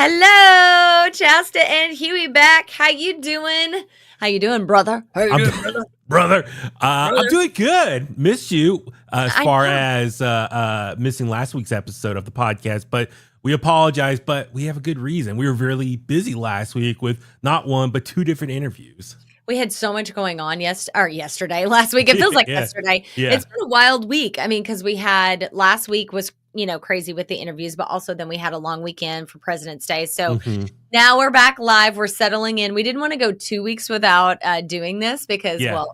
Hello, Chasta and Huey back. How you doing? How you doing, brother? How you doing, brother? Brother, I'm doing good. Missed you as I far know. as missing last week's episode of the podcast, but we apologize, but we have a good reason. We were really busy last week with not one, but two different interviews. We had so much going on yesterday, last week. It feels like Yeah. yesterday. Yeah. It's been a wild week. I mean, because we had last week was, crazy with the interviews, but also then we had a long weekend for President's Day. So Mhm. now we're back live. We're settling in. We didn't want to go 2 weeks without doing this because, Yeah.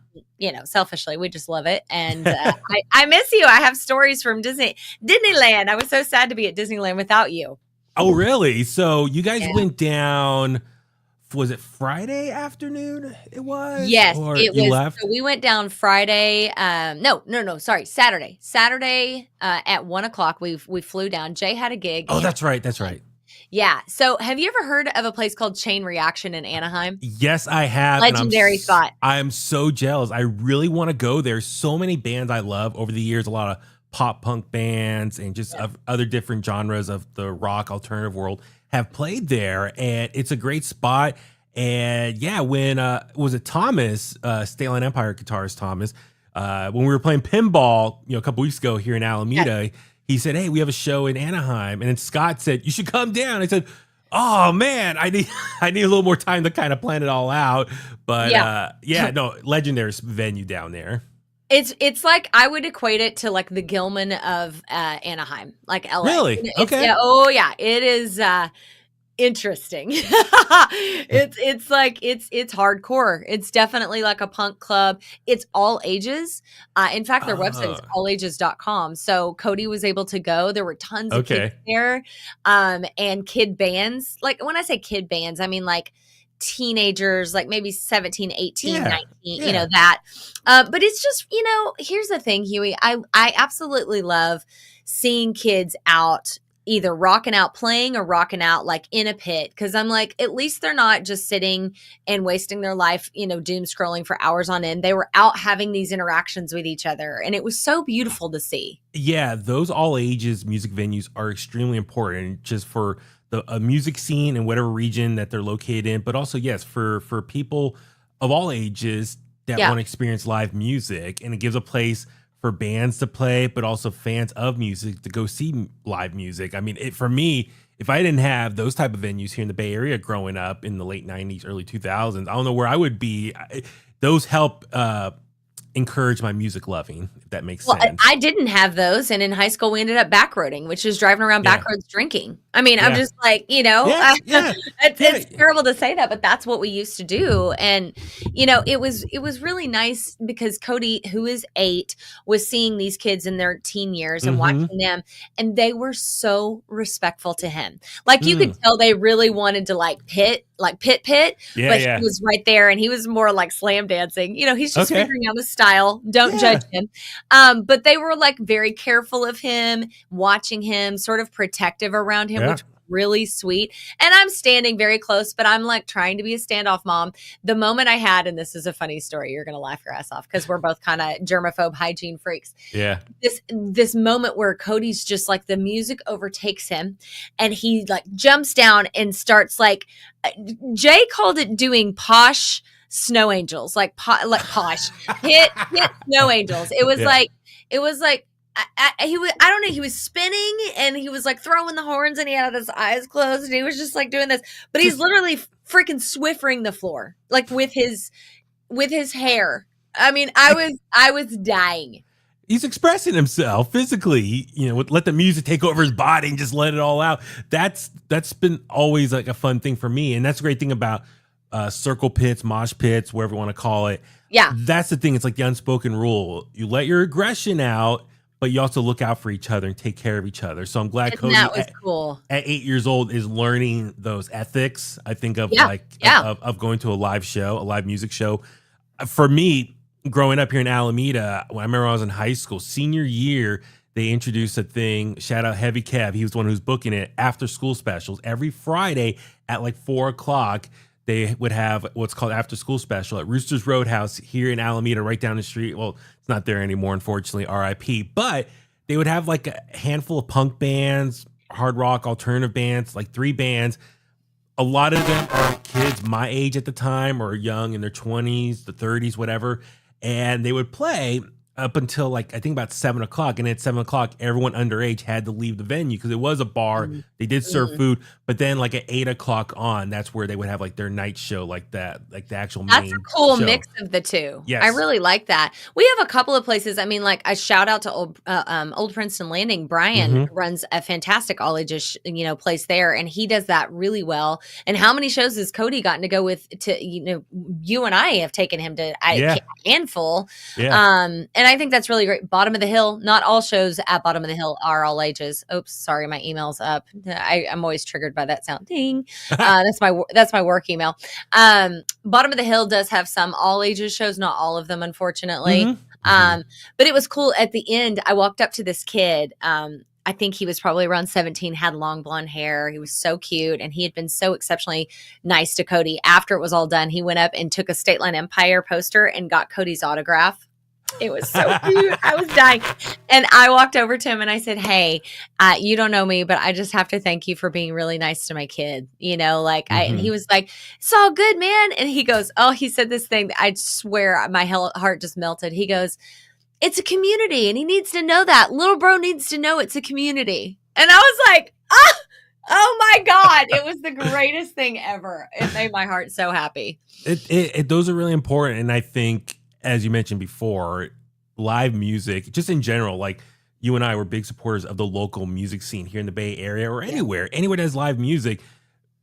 selfishly, we just love it. And I miss you. I have stories from Disneyland. I was so sad to be at Disneyland without you. Oh, really? So you guys Yeah. went down, was it Friday afternoon? It was? Yes, Or it you was. left? So we went down Friday. Sorry, Saturday. Saturday at 1:00. We flew down. Jay had a gig. Oh, that's right. That's right. Yeah. So have you ever heard of a place called Chain Reaction in Anaheim? Yes, I have. and Legendary spot. I'm so jealous. I really want to go there. So many bands I love over the years, a lot of pop punk bands and just of other different genres of the rock alternative world have played there. And it's a great spot. And yeah, when was it Thomas, Stalen Empire guitarist Thomas, when we were playing pinball, a couple weeks ago here in Alameda, he said, "Hey, we have a show in Anaheim." And then Scott said, "You should come down." I said, "Oh man, I need a little more time to kind of plan it all out." But legendary venue down there. It's like I would equate it to like the Gilman of Anaheim, like LA. Really? Okay. Yeah, it is interesting. It's like it's hardcore. It's definitely like a punk club. It's all ages. In fact, their website is allages.com. So Cody was able to go. There were tons of kids there. And kid bands. Like when I say kid bands, I mean like teenagers, like maybe 17, 18, 19, that. But it's just, here's the thing, Huey. I absolutely love seeing kids out either rocking out playing or rocking out like in a pit. Cause I'm like, at least they're not just sitting and wasting their life, doom scrolling for hours on end. They were out having these interactions with each other. And it was so beautiful to see. Yeah, those all ages music venues are extremely important just for the music scene in whatever region that they're located in. But also, yes, for people of all ages that want to experience live music. And it gives a place for bands to play, but also fans of music to go see live music. I mean, for me, if I didn't have those type of venues here in the Bay Area growing up in the late 90s, early 2000s, I don't know where I would be. Those help encourage my music loving, if that makes sense. I didn't have those. And in high school, we ended up backroading, which is driving around back roads drinking. I mean, I'm just like, it's terrible to say that, but that's what we used to do. And, it was really nice because Cody, who is 8, was seeing these kids in their teen years and watching them. And they were so respectful to him. Like you could tell they really wanted to pit. But he was right there and he was more like slam dancing. He's just figuring out the style. Don't judge him. But they were like very careful of him, watching him, sort of protective around him, which was really sweet. And I'm standing very close, but I'm like trying to be a standoff mom. The moment I had, and this is a funny story, you're going to laugh your ass off because we're both kind of germaphobe hygiene freaks. Yeah. This moment where Cody's just like the music overtakes him and he like jumps down and starts like, Jay called it doing posh snow angels, like posh hit snow angels. It was like I don't know, he was spinning and he was like throwing the horns and he had his eyes closed and he was just like doing this, but he's literally freaking swiffering the floor like with his hair. I mean, I was dying. He's expressing himself physically, let the music take over his body and just let it all out. That's been always like a fun thing for me. And that's a great thing about circle pits, mosh pits, whatever you want to call it. Yeah. That's the thing. It's like the unspoken rule. You let your aggression out, but you also look out for each other and take care of each other. So I'm glad Cody cool. At 8 years old is learning those ethics. I think of of going to a live show, a live music show. For me, growing up here in Alameda, I remember I was in high school, senior year, they introduced a thing, shout out Heavy Kev. He was the one who was booking it, after school specials. Every Friday at like 4:00, they would have what's called after school special at Rooster's Roadhouse here in Alameda, right down the street. Well, it's not there anymore, unfortunately, RIP. But they would have like a handful of punk bands, hard rock alternative bands, like 3 bands. A lot of them are kids my age at the time or young in their 20s, the 30s, whatever. And they would play up until like, I think about 7 o'clock. And at 7 o'clock, everyone underage had to leave the venue because it was a bar. Mm. They did serve food. But then like at 8 o'clock on, that's where they would have like their night show, like that, like the actual That's main a cool show. mix of the two. Yes. I really like that. We have a couple of places. I mean, like a shout out to Old Princeton Landing. Brian runs a fantastic all ages, place there, and he does that really well. And how many shows has Cody gotten to go with? You and I have taken him to a handful. Yeah. And I think that's really great. Bottom of the Hill. Not all shows at Bottom of the Hill are all ages. Oops, sorry, my email's up. I'm always triggered by that sound. Ding. That's my work email. Bottom of the Hill does have some all ages shows, not all of them, unfortunately. But it was cool. At the end, I walked up to this kid. I think he was probably around 17, had long blonde hair. He was so cute, and he had been so exceptionally nice to Cody. After it was all done, he went up and took a State Line Empire poster and got Cody's autograph. It was so cute. I was dying. And I walked over to him and I said, hey, you don't know me, but I just have to thank you for being really nice to my kid. And he was like, it's all good, man. And he goes, he said this thing. I swear my heart just melted. He goes, it's a community and he needs to know that. Little bro needs to know it's a community. And I was like, oh my God. It was the greatest thing ever. It made my heart so happy. Those are really important. And I think, as you mentioned before, live music, just in general, like you and I were big supporters of the local music scene here in the Bay Area or anywhere that has live music.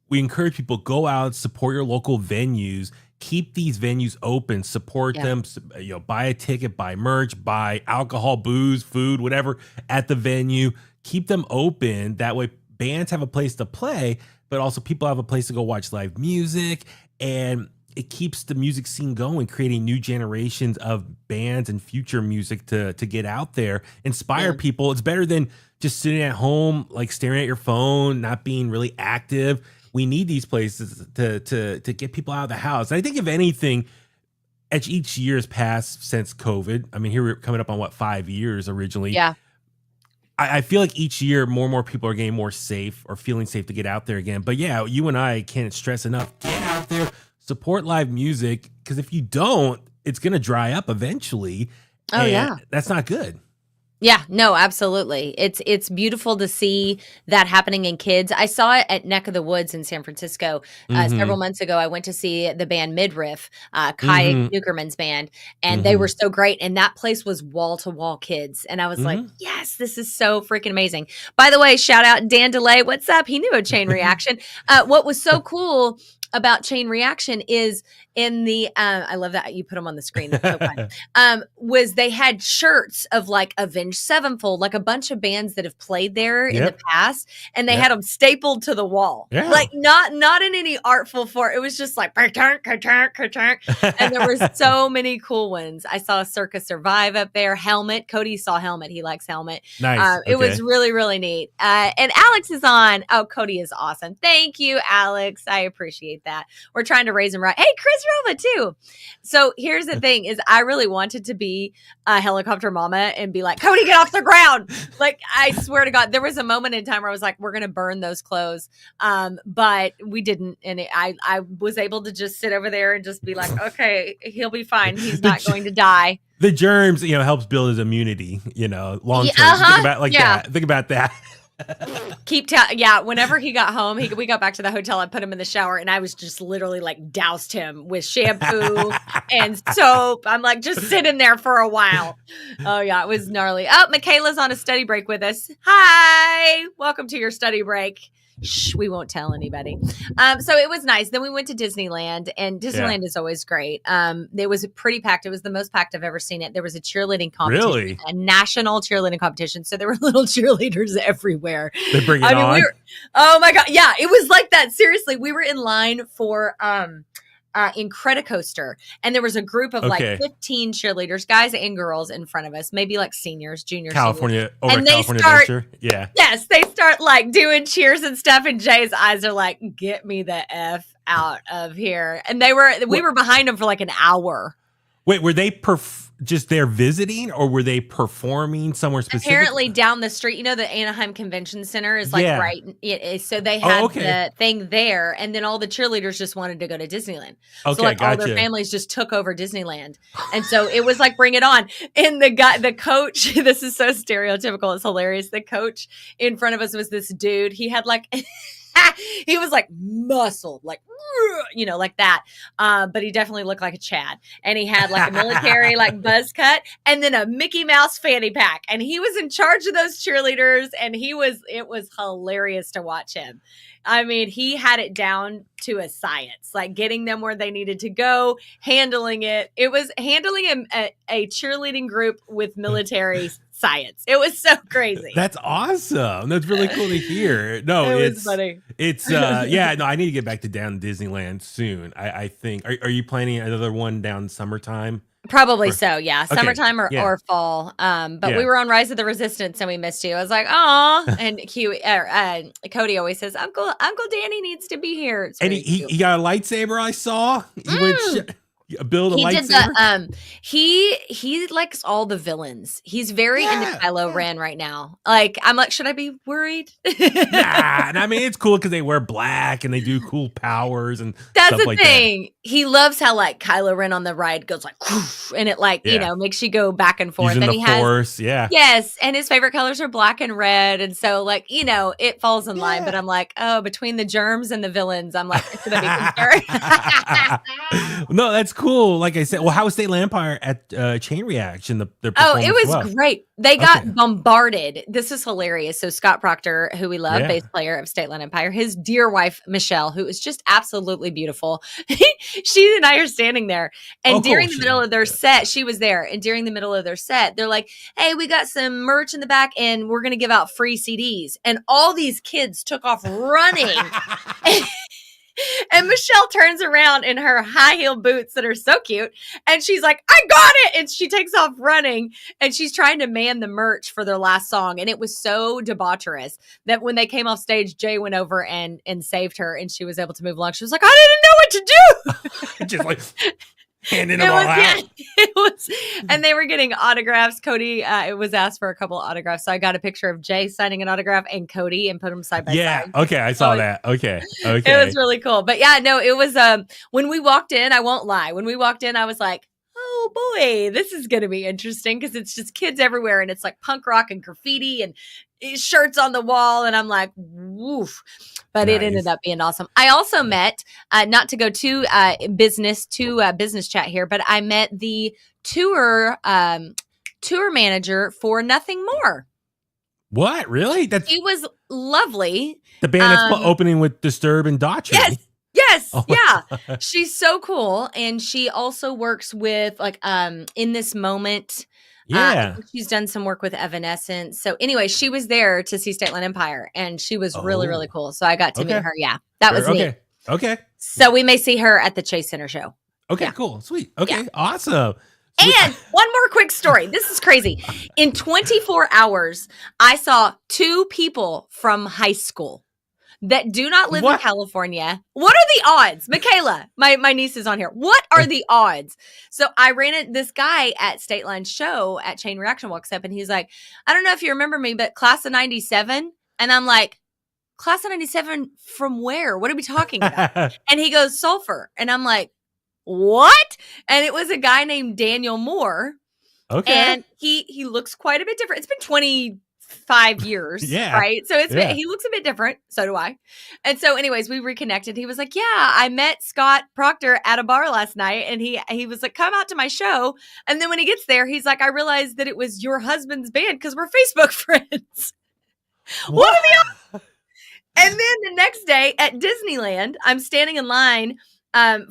We encourage people, go out, support your local venues, keep these venues open, support them, buy a ticket, buy merch, buy alcohol, booze, food, whatever at the venue, keep them open. That way bands have a place to play, but also people have a place to go watch live music, and it keeps the music scene going, creating new generations of bands and future music to get out there, inspire people. It's better than just sitting at home, like staring at your phone, not being really active. We need these places to get people out of the house. And I think if anything, as each year has passed since COVID, I mean, here we're coming up on 5 years originally. Yeah. I feel like each year more and more people are getting more safe or feeling safe to get out there again. But yeah, you and I can't stress enough, get out there. Support live music, because if you don't, it's going to dry up eventually. Oh, yeah. That's not good. Yeah, no, absolutely. It's beautiful to see that happening in kids. I saw it at Neck of the Woods in San Francisco several months ago. I went to see the band Midriff, Kai Nukerman's band, and they were so great. And that place was wall-to-wall kids. And I was like, yes, this is so freaking amazing. By the way, shout out Dan DeLay. What's up? He knew a Chain Reaction. What was so cool about Chain Reaction is in the I love that you put them on the screen. That's so fun. Was they had shirts of like Avenged Sevenfold, like a bunch of bands that have played there in the past, and they had them stapled to the wall. Yeah. Like not in any artful form. It was just like ka-chunk, ka-chunk, ka-chunk. And there were so many cool ones. I saw Circus Survive up there. Helmet. Cody saw Helmet. He likes Helmet. Nice. It was really, really neat. And Alex is on. Oh, Cody is awesome. Thank you, Alex. I appreciate that. We're trying to raise him right. Hey, Chris Roma too. So here's the thing is I really wanted to be a helicopter mama and be like, Cody, get off the ground. Like, I swear to God, there was a moment in time where I was like, we're going to burn those clothes. But we didn't. And I was able to just sit over there and just be like, okay, he'll be fine. He's not going to die. The germs, helps build his immunity, long term. Think about that. Think about that. Whenever he got home, we got back to the hotel. I put him in the shower and I was just literally like doused him with shampoo and soap. I'm like, just sit in there for a while. Oh yeah, it was gnarly. Oh, Michaela's on a study break with us. Hi, welcome to your study break. Shh, we won't tell anybody. So it was nice. Then we went to Disneyland, and Disneyland is always great. It was pretty packed. It was the most packed I've ever seen it. There was a cheerleading competition, a national cheerleading competition. So there were little cheerleaders everywhere. They bring it on. Oh my God. Yeah, it was like that. Seriously, we were in line for, Incredicoaster, and there was a group of like 15 cheerleaders, guys and girls, in front of us, maybe like seniors, juniors, California, and they start, yes, they start like doing cheers and stuff, and Jay's eyes are like, get me the F out of here. And we were behind them for like an hour. Wait, were they just there visiting, or were they performing somewhere specific? Apparently down the street, you know, the Anaheim Convention Center is like right. So they had the thing there, and then all the cheerleaders just wanted to go to Disneyland. So like all their families just took over Disneyland, and so it was like bring it on. And the coach, this is so stereotypical, it's hilarious. The coach in front of us was this dude. He had like. He was like muscled, like, you know, like that. But he definitely looked like a Chad. And he had like a military like buzz cut and then a Mickey Mouse fanny pack. And he was in charge of those cheerleaders. And it was hilarious to watch him. I mean, he had it down to a science, like getting them where they needed to go, handling it. It was handling a cheerleading group with military science. It was so crazy. That's awesome. That's really cool to hear. No, it's funny. It's yeah, no, I need to get back to down Disneyland soon. I think. Are you planning another one down summertime? Probably so, yeah. Summertime or fall. But we were on Rise of the Resistance and we missed you. I was like, "Aw." And Cody always says, Uncle Danny needs to be here. It's and he got a lightsaber, I saw. He went build a lightsaber. He likes all the villains. He's very into Kylo Ren right now. Like, I'm like, should I be worried? Nah, and I mean it's cool because they wear black and they do cool powers and that's stuff like the thing. He loves how like Kylo Ren on the ride goes like, and it like you know makes you go back and forth. Using and the he Force, yes, and his favorite colors are black and red, and so like you know it falls in line. But I'm like, oh, between the germs and the villains, I'm like, it's gonna be concerned. No, that's cool. Like I said, well, how was Stately Empire at Chain Reaction? It was great. They got bombarded. This is hilarious. So Scott Proctor, who we love, bass player of Stateland Empire, his dear wife Michelle, who is just absolutely beautiful. She and I are standing there, and during the middle of their set, she was there. And during the middle of their set, they're like, "Hey, we got some merch in the back, and we're gonna give out free CDs." And all these kids took off running. And Michelle turns around in her high heel boots that are so cute. And she's like, I got it. And she takes off running and she's trying to man the merch for their last song. And it was so debaucherous that when they came off stage, Jay went over and saved her and she was able to move along. She was like, I didn't know what to do. Just like handing them all out. Yeah, it was, and they were getting autographs. Cody, it was asked for a couple of autographs. So I got a picture of Jay signing an autograph and Cody and put them side by side. Yeah. Okay. I saw that. Okay. It was really cool. But yeah, no, it was, when we walked in, I won't lie. When we walked in, I was like, oh boy, this is going to be interesting because it's just kids everywhere and it's like punk rock and graffiti and shirts on the wall. And I'm like, woof. But it ended up being awesome. I also met, not to go to business chat here, but I met the tour manager for Nothing More. What? Really? He was lovely. The band that's opening with Disturb and Daughtry. Yes. Oh yeah. She's so cool. And she also works with like In This Moment. Yeah. She's done some work with Evanescence. So anyway, she was there to see Stateland Empire and she was really, really cool. So I got to meet her. Yeah. That was neat. Okay. So we may see her at the Chase Center show. Okay, cool. Sweet. Okay. Awesome. And one more quick story. This is crazy. In 24 hours, I saw 2 people from high school that do not live in California. What are the odds? Michaela, my niece is on here. What are the odds? So I ran into this guy at State Line show at Chain Reaction, walks up and he's like, I don't know if you remember me, but class of 97. And I'm like, class of 97 from where? What are we talking about? And he goes, Sulphur. And I'm like, what? And it was a guy named Daniel Moore. Okay. And he looks quite a bit different. It's been 25 years. Right. So he looks a bit different. So do I. And so anyways, we reconnected. He was like, yeah, I met Scott Proctor at a bar last night. And he was like, come out to my show. And then when he gets there, he's like, I realized that it was your husband's band because we're Facebook friends. What are the odds? And then the next day at Disneyland, I'm standing in line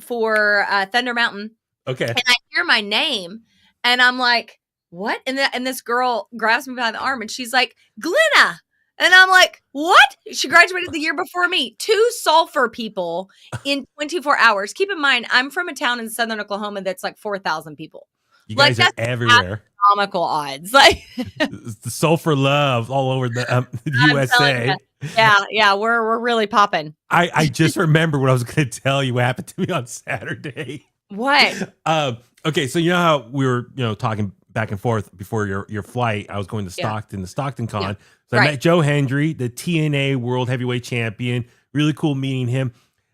for Thunder Mountain. Okay. And I hear my name and I'm like, what? And this girl grabs me by the arm and she's like, Glenna. And I'm like, what? She graduated the year before me. 2 Sulphur people in 24 hours. Keep in mind, I'm from a town in southern Oklahoma that's like 4,000 people. You guys are everywhere. Astronomical odds. Like the Sulphur love all over the USA. Yeah, we're really popping. I just remember what I was going to tell you what happened to me on Saturday. What? Okay, so you know how we were, talking back and forth before your flight. I was going to Stockton, the Stockton Con. Yeah. So I met Joe Hendry, the TNA World Heavyweight Champion. Really cool meeting him.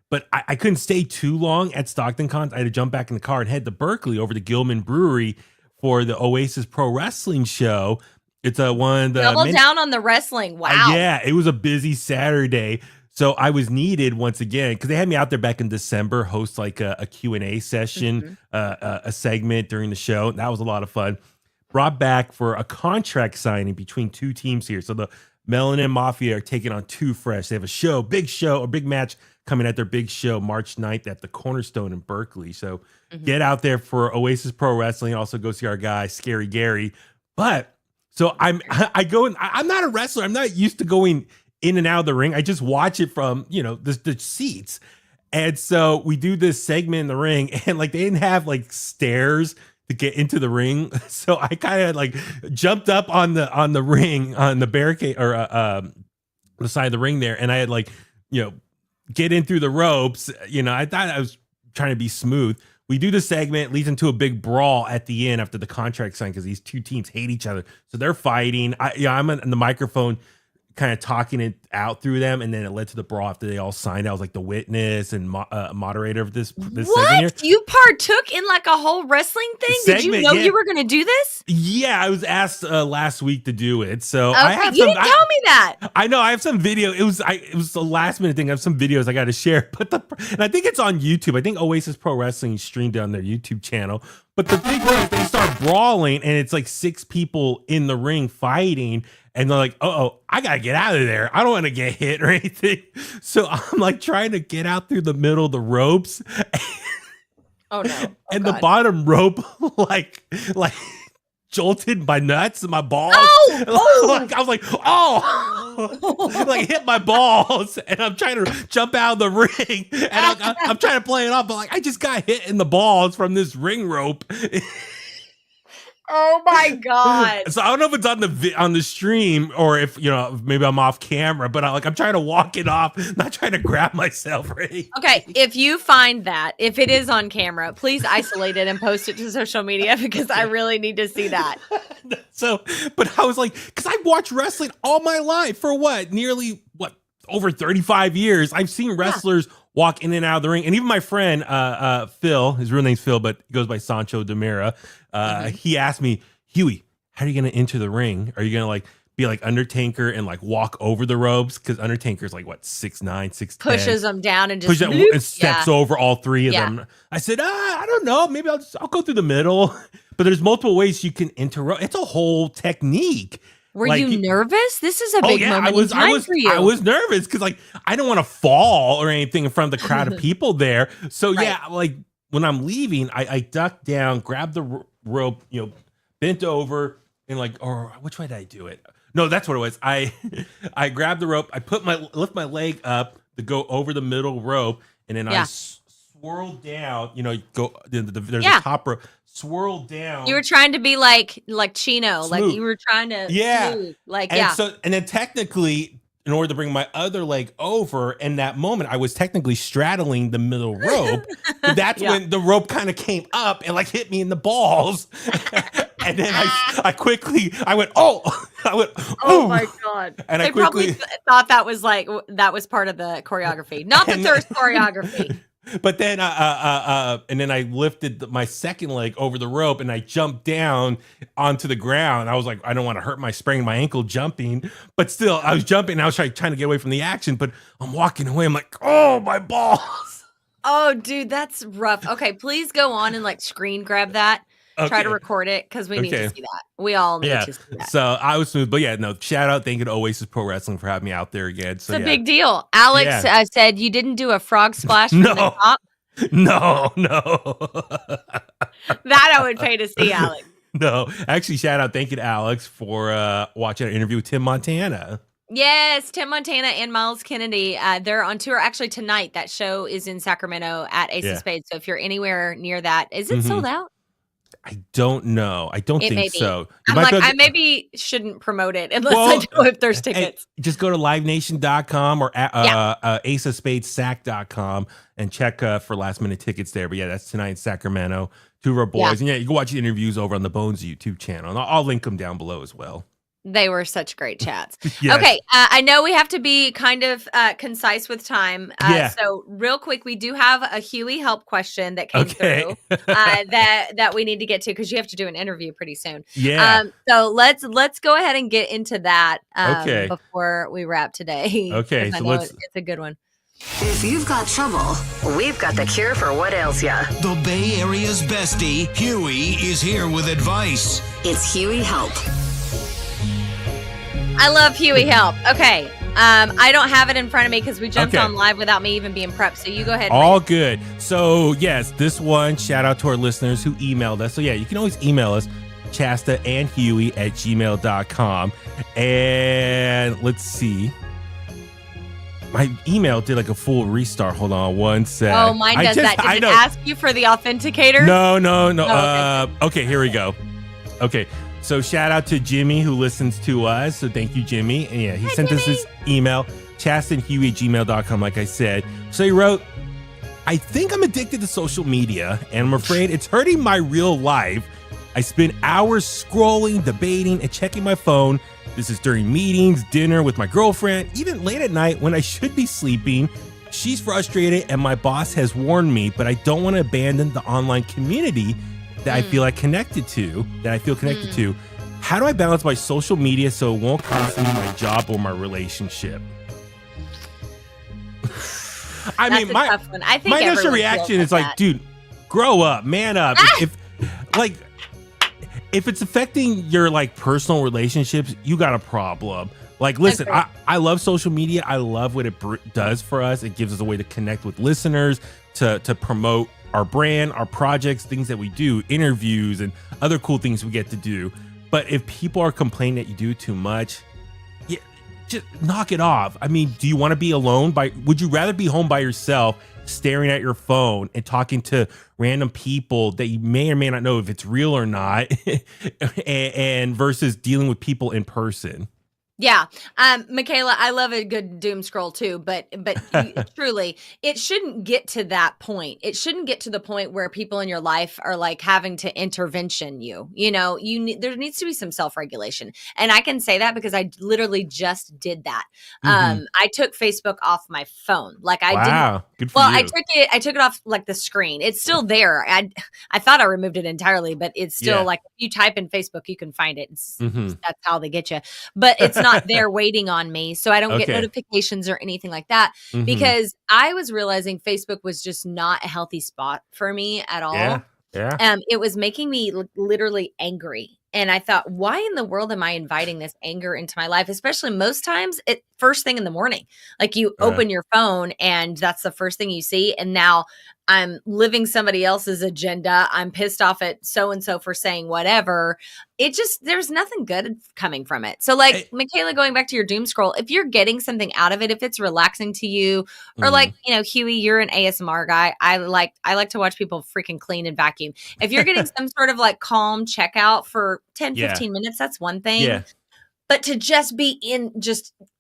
But I couldn't stay too long at Stockton Con. I had to jump back in the car and head to Berkeley over to Gilman Brewery for the Oasis Pro Wrestling show. It's one of the double down on the wrestling. Wow. Yeah, it was a busy Saturday. So I was needed once again because they had me out there back in December, host like a Q&A session, a segment during the show. That was a lot of fun. Brought back for a contract signing between two teams here. So the Melanin Mafia are taking on Too Fresh. They have a big match coming at their big show March 9th at the Cornerstone in Berkeley. So get out there for Oasis Pro Wrestling. Also go see our guy, Scary Gary. But so I'm not a wrestler. I'm not used to going in and out of the ring. I just watch it from, the seats. And so we do this segment in the ring and like they didn't have like stairs to get into the ring. So I kind of like jumped up on the ring, on the barricade or the side of the ring there. And I had like, get in through the ropes. I thought I was trying to be smooth. We do the segment, leads into a big brawl at the end after the contract sign because these two teams hate each other. So they're fighting. I'm on the microphone kind of talking it out through them, and then it led to the brawl after they all signed. I was like the witness and moderator of this segment here. You partook in like a whole wrestling thing? Did you know you were going to do this? Yeah, I was asked last week to do it. So you didn't tell me that. I know I have some video. It was the last minute thing. I have some videos I got to share, and I think it's on YouTube. I think Oasis Pro Wrestling streamed on their YouTube channel. But the thing was, they start brawling, and it's like 6 people in the ring fighting. And they're like, I got to get out of there. I don't want to get hit or anything. So I'm like trying to get out through the middle of the ropes. Oh, no. And the bottom rope, like jolted my nuts and my balls. Like, I was like, like hit my balls. And I'm trying to jump out of the ring. And I'm trying to play it off. But like, I just got hit in the balls from this ring rope. Oh my God. So I don't know if it's on the stream or if, maybe I'm off camera, but I'm trying to walk it off, not trying to grab myself, right? Okay, if you find that, if it is on camera, please isolate it and post it to social media because I really need to see that. So, but I was like, because I've watched wrestling all my life for nearly over 35 years. I've seen wrestlers walk in and out of the ring. And even my friend, Phil, his real name's Phil, but he goes by Sancho Demira. He asked me, Huey, how are you going to enter the ring? Are you going to be like Undertaker and like walk over the ropes? Because Undertaker's like 6'9", 6'10". Pushes them down and just and steps over all 3 of them. I said, I don't know. Maybe I'll go through the middle. But there's multiple ways you can interrupt. It's a whole technique. Were you nervous? This is a big moment in time for you. I was nervous because I don't want to fall or anything in front of the crowd of people there. So when I'm leaving, I ducked down, grabbed the rope, bent over, and or which way did I do it? No, that's what it was. I grabbed the rope, I lift my leg up to go over the middle rope, and then I swirled down. There's a top rope. Swirled down. You were trying to be like Chino, smooth. Like you were trying to smooth. And then technically, in order to bring my other leg over, in that moment, I was technically straddling the middle rope. That's when the rope kind of came up and hit me in the balls. And then I went, oh my God. And they probably thought that was part of the choreography, not the thirst choreography. But then, and then I lifted my second leg over the rope and I jumped down onto the ground. I was like, I don't want to hurt sprain my ankle jumping, but still I was jumping and I was trying to get away from the action, but I'm walking away. I'm like, oh, my balls. Oh, dude, that's rough. Okay. Please go on and screen grab that. Okay. Try to record it because we need to see that. We all need to see that. So I was smooth, but shout out, thank you to Oasis Pro Wrestling for having me out there again. So it's a big deal. Alex said you didn't do a frog splash from the top. No. That I would pay to see, Alex. No, actually, shout out, thank you to Alex for watching our interview with Tim Montana. Yes, Tim Montana and Miles Kennedy. They're on tour actually tonight. That show is in Sacramento at Ace of Spades. So if you're anywhere near that, is it sold out? I don't know. I don't think so. I maybe shouldn't promote it unless I know if there's tickets. Just go to livenation.com or aceofspadessac.com and check for last minute tickets there. But yeah, that's tonight in Sacramento. Two of our boys. And yeah, you can watch the interviews over on the Bones YouTube channel. And I'll link them down below as well. They were such great chats. Yes. Okay, I know we have to be kind of concise with time. So real quick, we do have a Huey help question that came through that we need to get to because you have to do an interview pretty soon. Yeah. So let's go ahead and get into that before we wrap today. Okay, so it's a good one. If you've got trouble, we've got the cure for what ails ya. The Bay Area's bestie, Huey, is here with advice. It's Huey Help. I love Huey Help. Okay. I don't have it in front of me because we jumped on live without me even being prepped. So you go ahead. All good. So yes, this one, shout out to our listeners who emailed us. So yeah, you can always email us, chastaandhuey@gmail.com. And let's see. My email did like a full restart. Hold on one sec. Oh, mine does that. Did it ask you for the authenticator? No. Oh, okay, here we go. Okay. So shout out to Jimmy who listens to us. So thank you, Jimmy. And yeah, he sent us this email, chastaandhuey@gmail.com, like I said. So he wrote, I think I'm addicted to social media and I'm afraid it's hurting my real life. I spend hours scrolling, debating, and checking my phone. This is during meetings, dinner with my girlfriend, even late at night when I should be sleeping. She's frustrated and my boss has warned me, but I don't want to abandon the online community that I feel connected to. How do I balance my social media so it won't cost me my job or my relationship? I mean, my initial reaction is like, dude, grow up, man up. If it's affecting your like personal relationships, you got a problem. Like, listen, I love social media. I love what it does for us. It gives us a way to connect with listeners, to promote our brand, our projects, things that we do, interviews, and other cool things we get to do. But if people are complaining that you do too much, just knock it off. I mean, do you want to be alone? Would you rather be home by yourself, staring at your phone and talking to random people that you may or may not know if it's real or not, and versus dealing with people in person? Yeah. Michaela, I love a good doom scroll too, but truly, it shouldn't get to that point. It shouldn't get to the point where people in your life are like having to intervention you. You know, there needs to be some self-regulation. And I can say that because I literally just did that. I took Facebook off my phone. Like I didn't. Good for you. I took it off like the screen. It's still there. I thought I removed it entirely, but it's still like if you type in Facebook, you can find it. That's how they get you. But it's not there waiting on me, so I don't get notifications or anything like that, because I was realizing Facebook was just not a healthy spot for me at all. It was making me literally angry, and I thought, why in the world am I inviting this anger into my life? Especially most times at first thing in the morning, like you open your phone and that's the first thing you see, and now I'm living somebody else's agenda. I'm pissed off at so-and-so for saying whatever. There's nothing good coming from it. So like Michaela, going back to your doom scroll, if you're getting something out of it, if it's relaxing to you, or like, you know, Huey, you're an ASMR guy. I like to watch people freaking clean and vacuum. If you're getting some sort of like calm checkout for 10, 15 minutes, that's one thing. But to just be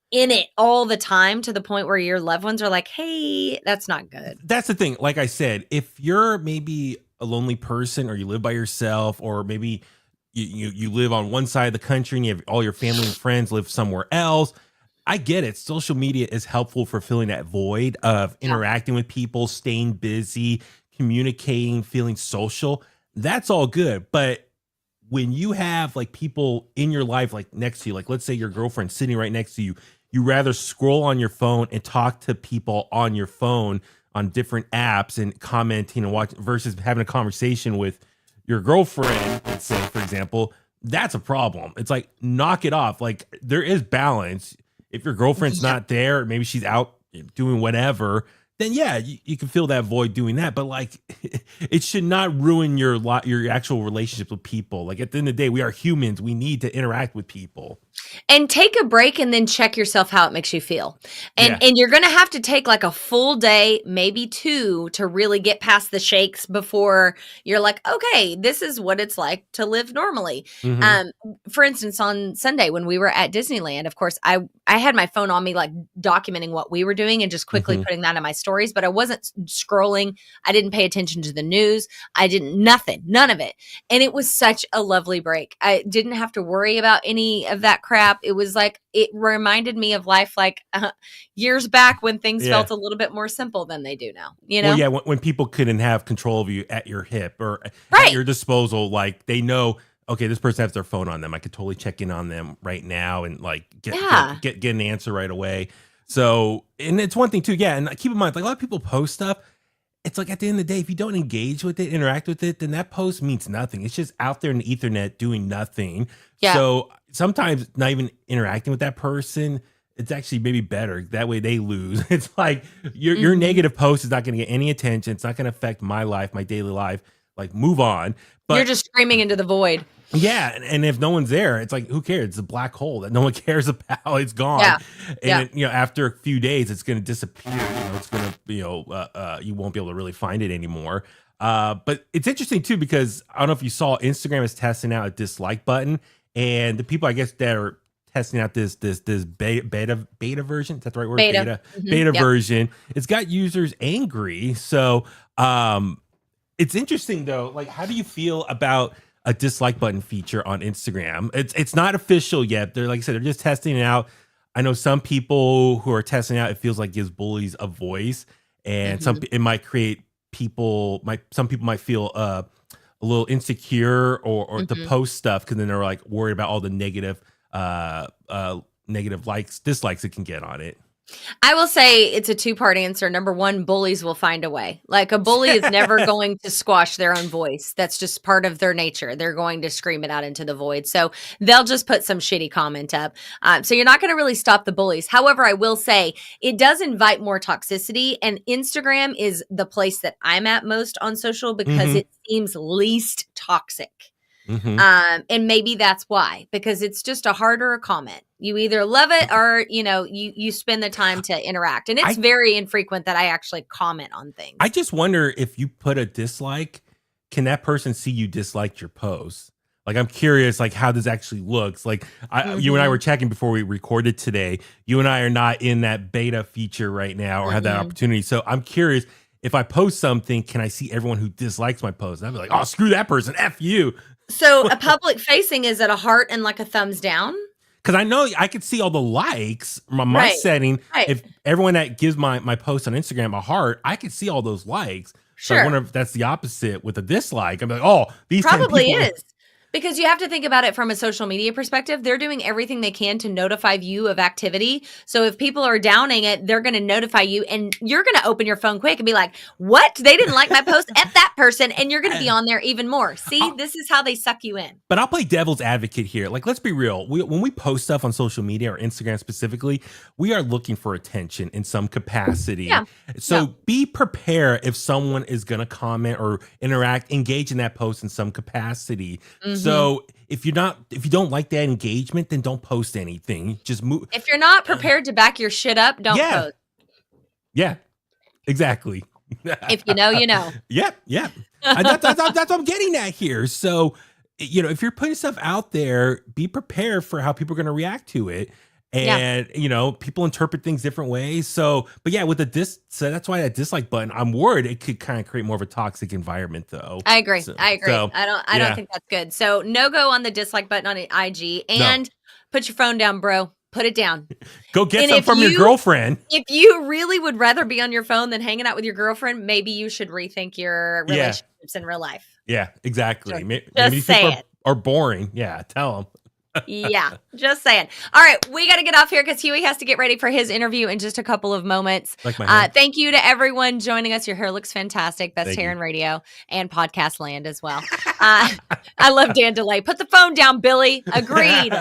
in it all the time to the point where your loved ones are like, hey, that's not good. That's the thing. Like I said, if you're maybe a lonely person or you live by yourself, or maybe you live on one side of the country and you have all your family and friends live somewhere else, I get it. Social media is helpful for filling that void of interacting with people, staying busy, communicating, feeling social. That's all good. But when you have like people in your life, like next to you, like let's say your girlfriend sitting right next to you, you rather scroll on your phone and talk to people on your phone on different apps and commenting and watching versus having a conversation with your girlfriend, let's say, for example, that's a problem. It's like, knock it off. Like, there is balance. If your girlfriend's not there, maybe she's out doing whatever, then yeah, you can fill that void doing that. But like, it should not ruin your actual relationships with people. Like at the end of the day, we are humans. We need to interact with people. And take a break and then check yourself how it makes you feel. And you're going to have to take like a full day, maybe 2, to really get past the shakes before you're like, okay, this is what it's like to live normally. For instance, on Sunday when we were at Disneyland, of course, I had my phone on me, like documenting what we were doing and just quickly putting that in my stories, but I wasn't scrolling. I didn't pay attention to the news. I didn't, none of it. And it was such a lovely break. I didn't have to worry about any of that crap. It was like, it reminded me of life like years back when things felt a little bit more simple than they do now, you know? Well, yeah, when people couldn't have control of you at your hip or at your disposal, like they know, okay, this person has their phone on them. I could totally check in on them right now and like get an answer right away. So, and it's one thing too, and keep in mind, like a lot of people post stuff. It's like at the end of the day, if you don't engage with it, interact with it, then that post means nothing. It's just out there in the ethernet doing nothing. Yeah. So sometimes not even interacting with that person, it's actually maybe better. That way they lose. It's like your negative post is not going to get any attention. It's not going to affect my life, my daily life. Like move on. But you're just screaming into the void. Yeah, and if no one's there, it's like, who cares? It's a black hole that no one cares about. It's gone. Yeah. And it, after a few days, it's going to disappear. It's going to, you won't be able to really find it anymore. But it's interesting too, because I don't know if you saw, Instagram is testing out a dislike button, and the people, I guess, that are testing out this beta version. Is that the right word? Beta version. It's got users angry. So it's interesting though. Like, how do you feel about a dislike button feature on Instagram? It's not official yet. They're, like I said, they're just testing it out. I know some people who are testing it out, it feels like gives bullies a voice, and it might create some people might feel a little insecure or to post stuff because then they're like worried about all the negative dislikes it can get on it. I will say it's a 2-part answer. Number 1, bullies will find a way. Like a bully is never going to squash their own voice. That's just part of their nature. They're going to scream it out into the void. So they'll just put some shitty comment up. So you're not going to really stop the bullies. However, I will say it does invite more toxicity, and Instagram is the place that I'm at most on social because it seems least toxic. And maybe that's why, because it's just a harder comment. You either love it or, you spend the time to interact. And it's very infrequent that I actually comment on things. I just wonder if you put a dislike, can that person see you disliked your post? Like, I'm curious, like how this actually looks. Like you and I were checking before we recorded today. You and I are not in that beta feature right now or have that opportunity. So I'm curious, if I post something, can I see everyone who dislikes my post? And I'd be like, oh, screw that person. F you. So a public facing, is it a heart and like a thumbs down? Because I know I could see all the likes from my setting. Right. If everyone that gives my post on Instagram a heart, I could see all those likes. So I wonder if that's the opposite with a dislike. I'm like, oh, these probably is. Because you have to think about it from a social media perspective. They're doing everything they can to notify you of activity. So if people are downing it, they're going to notify you, and you're going to open your phone quick and be like, what? They didn't like my post? F that person. And you're going to be on there even more. See, this is how they suck you in. But I'll play devil's advocate here. Like, let's be real. When we post stuff on social media or Instagram specifically, we are looking for attention in some capacity. Yeah. So be prepared if someone is going to comment or interact, engage in that post in some capacity. So if you don't like that engagement, then don't post anything. Just move. If you're not prepared to back your shit up, don't post. Yeah, exactly. If you know, you know. Yep. That's what I'm getting at here. So, if you're putting stuff out there, be prepared for how people are going to react to it. And, people interpret things different ways. So, but yeah, with so that's why that dislike button, I'm worried it could kind of create more of a toxic environment though. I agree. So, I don't think that's good. So no go on the dislike button on IG, and put your phone down, bro. Put it down. Go get some from your girlfriend. If you really would rather be on your phone than hanging out with your girlfriend, maybe you should rethink your relationships in real life. Yeah, exactly. Maybe people are boring. Yeah, tell them. Yeah, just saying. All right, we got to get off here because Huey has to get ready for his interview in just a couple of moments. Like my hair. Thank you to everyone joining us. Your hair looks fantastic. Best hair in radio and podcast land as well. I love Dan DeLay. Put the phone down, Billy. Agreed.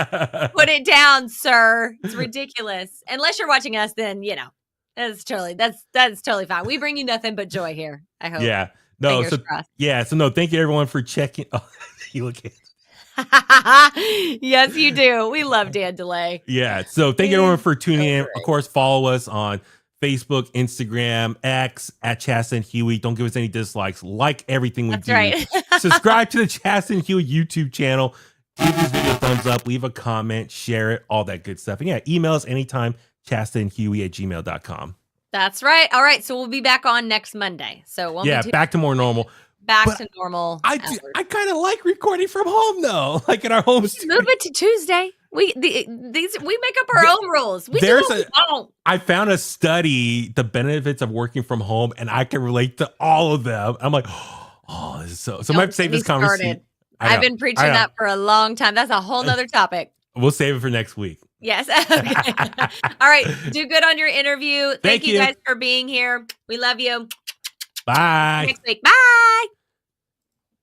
Put it down, sir. It's ridiculous. Unless you're watching us, then, That's totally fine. We bring you nothing but joy here. I hope. Yeah. No. Fingers crossed. So no. Thank you everyone for checking. Oh, you look at. Yes, you do. We love Dan DeLay. Yeah. So thank you everyone for tuning in. Of course, follow us on Facebook, Instagram, X at Chasta and Huey. Don't give us any dislikes. Like everything we do. Right. Subscribe to the Chasta and Huey YouTube channel. Give this video a thumbs up. Leave a comment. Share it. All that good stuff. And yeah, email us anytime. chastaandhuey@gmail.com. That's right. All right. So we'll be back on next Monday. So back to more normal. Back to normal. I kind of like recording from home though, like in our home studio. Move it to Tuesday. We make up our own rules. We don't. I found a study, the benefits of working from home, and I can relate to all of them. I'm like, oh, this is so. So I might save this conversation. I've been preaching that for a long time. That's a whole nother topic. We'll save it for next week. Yes. Okay. All right. Do good on your interview. Thank you guys for being here. We love you. Bye. Next week. Bye.